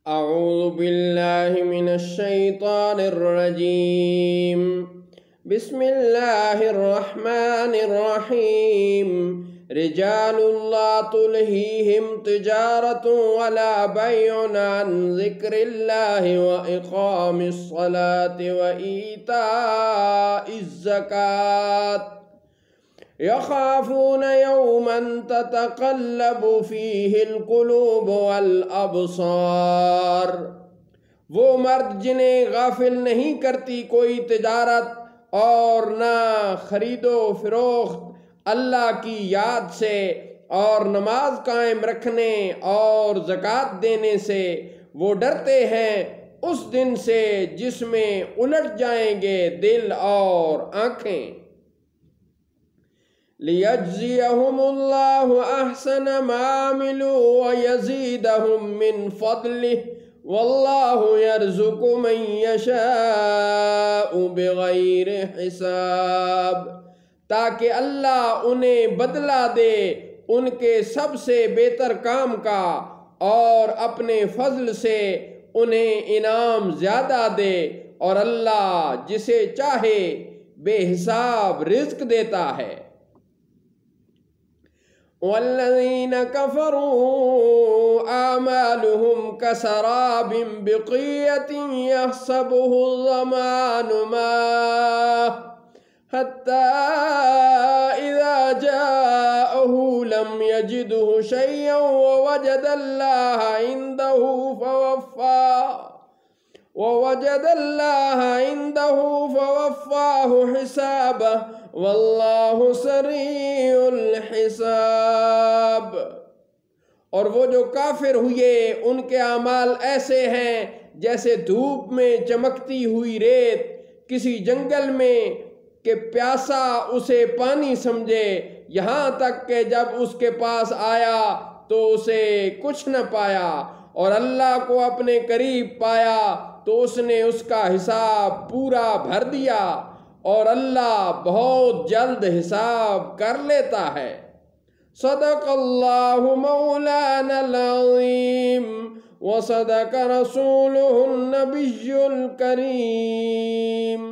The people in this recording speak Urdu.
اعوذ باللہ من الشیطان الرجیم بسم اللہ الرحمن الرحیم رجال لا تلہیہم تجارت ولا بیع عن ذکر اللہ واقام الصلاة وایتاء الزکاة یخافون یوما تتقلب فیہ القلوب والابصار۔ وہ مرد جنہیں غافل نہیں کرتی کوئی تجارت اور نہ خرید و فروخت اللہ کی یاد سے اور نماز قائم رکھنے اور زکوٰۃ دینے سے، وہ ڈرتے ہیں اس دن سے جس میں الٹ جائیں گے دل اور آنکھیں۔ لِيَجْزِيَهُمُ اللَّهُ أَحْسَنَ مَا عَمِلُوا وَيَزِيدَهُم مِّن فَضْلِهِ وَاللَّهُ يَرْزُقُ مَن يَشَاءُ بِغَيْرِ حِسَابٍ، تاکہ اللہ انہیں بدلہ دے ان کے سب سے بہتر کام کا اور اپنے فضل سے انہیں انعام زیادہ دے، اور اللہ جسے چاہے بے حساب رزق دیتا ہے۔ وَالَّذِينَ كَفَرُوا أَعْمَالُهُمْ كَسَرَابٍ بِقِيعَةٍ يَحْسَبُهُ الظَّمَآنُ مَاءً حَتَّى إِذَا جَاءَهُ لَمْ يَجِدْهُ شَيْئًا وَوَجَدَ اللَّهَ عِندَهُ فَوَفَّاهُ حِسَابَهُ واللہ سریع الحساب۔ اور وہ جو کافر ہوئے ان کے اعمال ایسے ہیں جیسے دھوپ میں چمکتی ہوئی ریت کسی جنگل میں کہ پیاسا اسے پانی سمجھے، یہاں تک کہ جب اس کے پاس آیا تو اسے کچھ نہ پایا، اور اللہ کو اپنے قریب پایا تو اس نے اس کا حساب پورا بھر دیا، اور اللہ بہت جلد حساب کر لیتا ہے۔ صدق اللہ مولانا العظیم وصدق رسولہ النبی الکریم۔